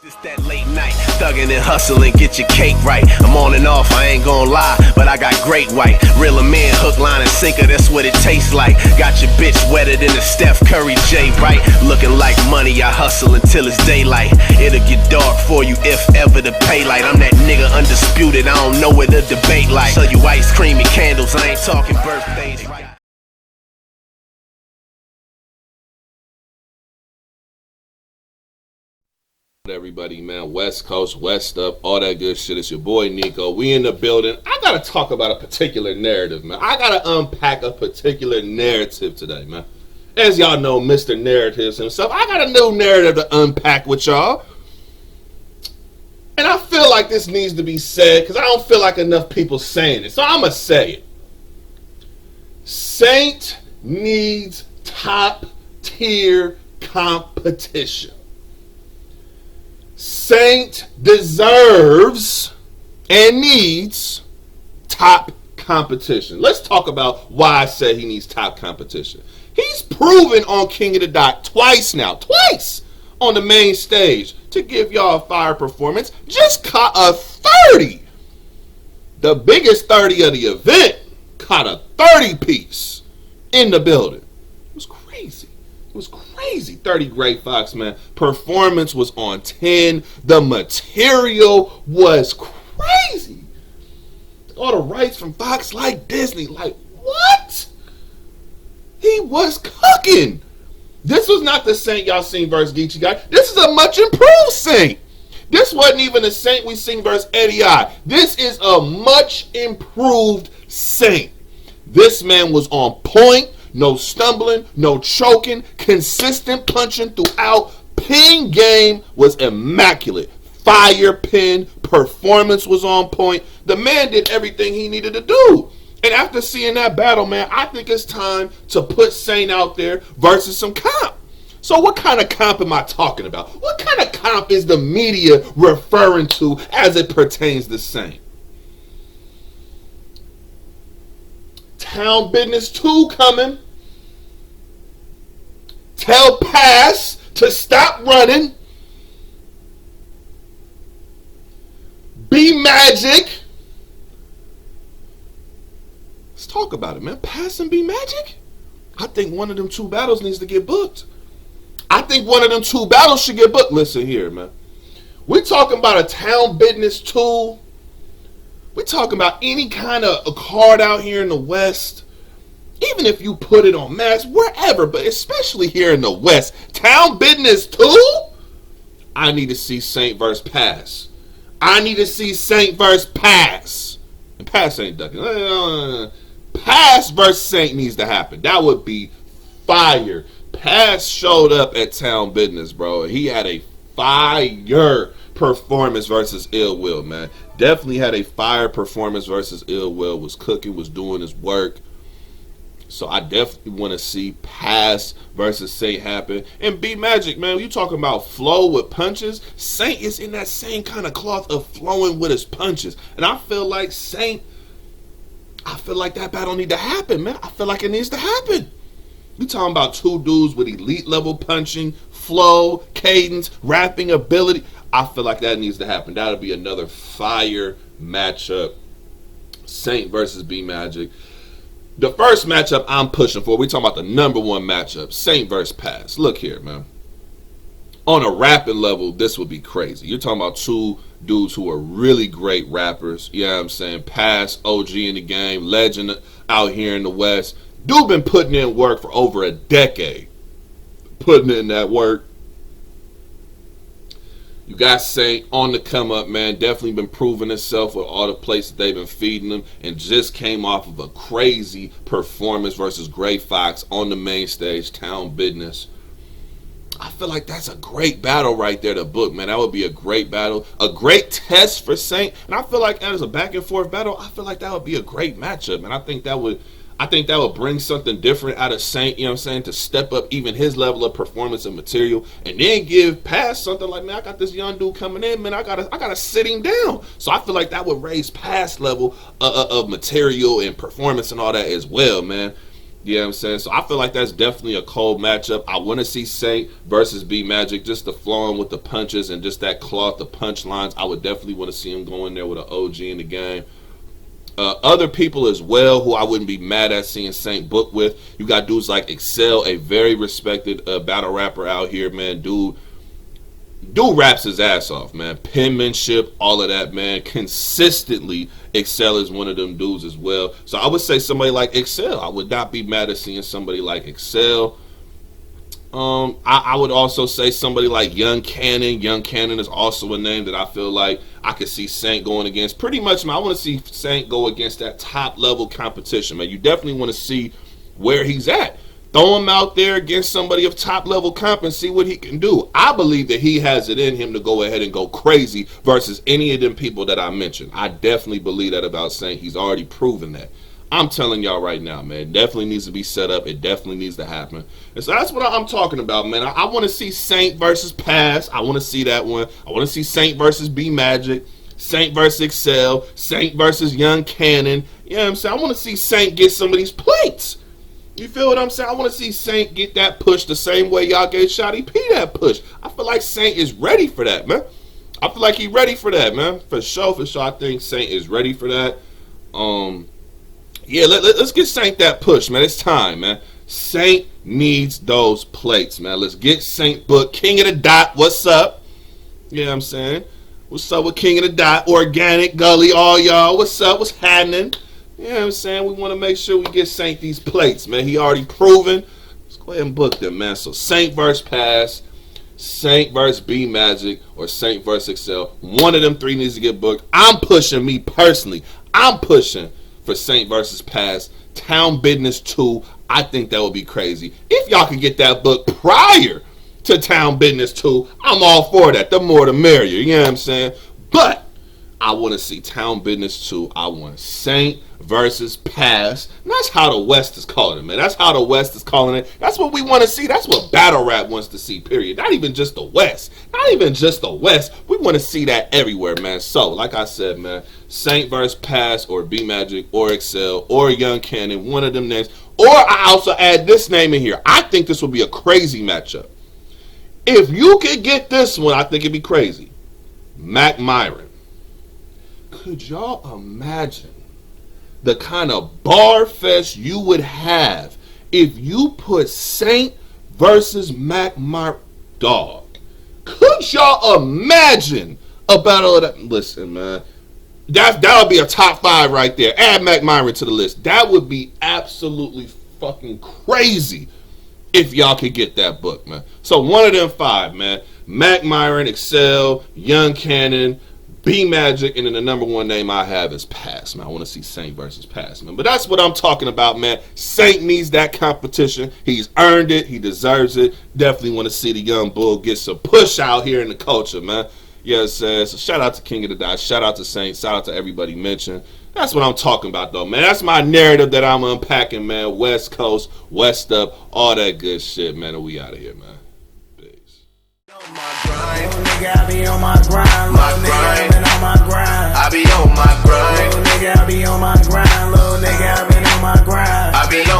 It's that late night, thuggin' and hustlin', get your cake right. I'm on and off, I ain't gon' lie, but I got great white. Reel 'em in, hook, line, and sinker, that's what it tastes like. Got your bitch wetter than a Steph Curry J, right? Looking like money, I hustle until it's daylight. It'll get dark for you if ever the pay light. I'm that nigga undisputed, I don't know where the debate like. Sell you ice cream and candles, I ain't talking birthdays, right? Everybody, man, West Coast, West up, all that good shit. It's your boy Nico. We in the building. I gotta talk about a particular narrative, man. I gotta unpack a particular narrative today, man. As y'all know, Mr. Narratives himself, I got a new narrative to unpack with y'all. And I feel like this needs to be said because I don't feel like enough people saying it. So I'm gonna say it. Saynt needs top tier competition. Saynt deserves and needs top competition. Let's talk about why I said he needs top competition. He's proven on King of the Dot twice on the main stage to give y'all a fire performance. Just caught a 30. The biggest 30 of the event caught a 30 piece in the building. It was crazy. It was crazy. 30 Great Fox, man. Performance was on 10. The material was crazy. All the rights from Fox like Disney. Like, what? He was cooking. This was not the Saynt y'all seen versus Geechee guy. This is a much improved Saynt. This wasn't even the Saynt we seen versus Eddie I. This is a much improved Saynt. This man was on point. No stumbling, no choking, consistent punching throughout. Pin game was immaculate. Fire pin, performance was on point. The man did everything he needed to do. And after seeing that battle, man, I think it's time to put Saynt out there versus some comp. So what kind of comp am I talking about? What kind of comp is the media referring to as it pertains to Saynt? Town Business 2 coming. Tell Pass to stop running. Be Magic. Let's talk about it, man. Pass and Be Magic? I think one of them two battles needs to get booked. I think one of them two battles should get booked. Listen here, man. We're talking about a Town Business 2. We're talking about any kind of a card out here in the West. Even if you put it on Max, wherever, but especially here in the West. Town Business 2? I need to see Saynt versus Pass. I need to see Saynt versus Pass. And Pass ain't ducking. Pass versus Saynt needs to happen. That would be fire. Pass showed up at Town Business, bro. He had a fire performance versus Ill Will, man. Definitely had a fire performance versus Ill Will. Was cooking, was doing his work. So I definitely want to see Pass versus Saynt happen. And Be Magic, man, you talking about flow with punches. Saynt is in that same kind of cloth of flowing with his punches. And I feel like Saynt, I feel like that battle need to happen, man. I feel like it needs to happen. You talking about two dudes with elite level punching, flow, cadence, rapping ability. I feel like that needs to happen. That'll be another fire matchup. Saynt versus Be Magic. The first matchup I'm pushing for, we talking about the number one matchup, Saynt versus Pass. Look here, man. On a rapping level, this would be crazy. You're talking about two dudes who are really great rappers. You know what I'm saying? Pass, OG in the game, legend out here in the West. Dude been putting in work for over a decade. Putting in that work. You got Saynt on the come up, man. Definitely been proving himself with all the places they've been feeding him, and just came off of a crazy performance versus Great Fox on the main stage, Town Business. I feel like that's a great battle right there to book, man. That would be a great battle, a great test for Saynt, and I feel like as a back and forth battle, I feel like that would be a great matchup, and I think that would bring something different out of Saynt, you know what I'm saying, to step up even his level of performance and material, and then give Pass something like, man, I got this young dude coming in, man, I gotta sit him down. So I feel like that would raise Pass level of material and performance and all that as well, man. You know what I'm saying? So I feel like that's definitely a cold matchup. I want to see Saynt versus B Magic, just the flowing with the punches and just that cloth, the punchlines. I would definitely want to see him go in there with an OG in the game. Other people as well who I wouldn't be mad at seeing Saynt book with. You got dudes like Excel, a very respected battle rapper out here, man. Dude raps his ass off, man. Penmanship, all of that, man. Consistently, Excel is one of them dudes as well. So I would say somebody like Excel. I would not be mad at seeing somebody like Excel. I would also say somebody like Young Cannon. Young Cannon is also a name that I feel like I could see Saynt going against. Pretty much, man, I want to see Saynt go against that top level competition, man. You definitely want to see where he's at. Throw him out there against somebody of top level comp and see what he can do. I believe that he has it in him to go ahead and go crazy versus any of them people that I mentioned. I definitely believe that about Saynt. He's already proven that. I'm telling y'all right now, man, it definitely needs to be set up. It definitely needs to happen. And so that's what I'm talking about, man. I want to see Saynt versus Pass. I want to see that one. I want to see Saynt versus B Magic, Saynt versus Excel, Saynt versus Young Cannon. You know what I'm saying? I want to see Saynt get some of these plates. You feel what I'm saying? I want to see Saynt get that push the same way y'all gave Shotty P that push. I feel like Saynt is ready for that, man. I feel like he's ready for that, man. For sure. I think Saynt is ready for that. Yeah, let's get Saynt that push, man. It's time, man. Saynt needs those plates, man. Let's get Saynt booked. King of the Dot, what's up? You know what I'm saying? What's up with King of the Dot? Organic, Gully, all y'all. What's up? What's happening? You know what I'm saying? We want to make sure we get Saynt these plates, man. He already proven. Let's go ahead and book them, man. So Saynt versus Pass, Saynt versus B Magic, or Saynt versus Excel. One of them three needs to get booked. I'm pushing, me personally. I'm pushing for Saynt versus Pass. Town Business 2. I think that would be crazy. If y'all could get that book prior to Town Business 2, I'm all for that. The more the merrier. You know what I'm saying? But I want to see Town Business 2. I want Saynt versus Pass. And that's how the West is calling it, man. That's how the West is calling it. That's what we want to see. That's what battle rap wants to see, period. Not even just the West. Not even just the West. We want to see that everywhere, man. So, like I said, man, Saynt versus Pass or B Magic or Excel or Young Cannon, one of them names. Or I also add this name in here. I think this would be a crazy matchup. If you could get this one, I think it'd be crazy. Mac Myron. Could y'all imagine the kind of bar fest you would have if you put Saynt versus Mac Myron? Dog. Could y'all imagine a battle of that? Listen, man. That would be a top 5 right there. Add Mac Myron to the list. That would be absolutely fucking crazy if y'all could get that book, man. So one of them 5, man. Mac Myron, Excel, Young Cannon, B Magic, and then the number 1 name I have is Pass, man. I want to see Saynt versus Pass, man. But that's what I'm talking about, man. Saynt needs that competition. He's earned it. He deserves it. Definitely want to see the young bull get some push out here in the culture, man. Yes, so shout out to King of the Dot. Shout out to Saynt. Shout out to everybody mentioned. That's what I'm talking about, though, man. That's my narrative that I'm unpacking, man. West Coast, West up, all that good shit, man. And we out of here, man. Peace. On my grind. Little nigga, I be on my grind. Little nigga, I been on my grind. I be on my grind. Little nigga, I be on my grind. Little nigga, I been on my grind. I be on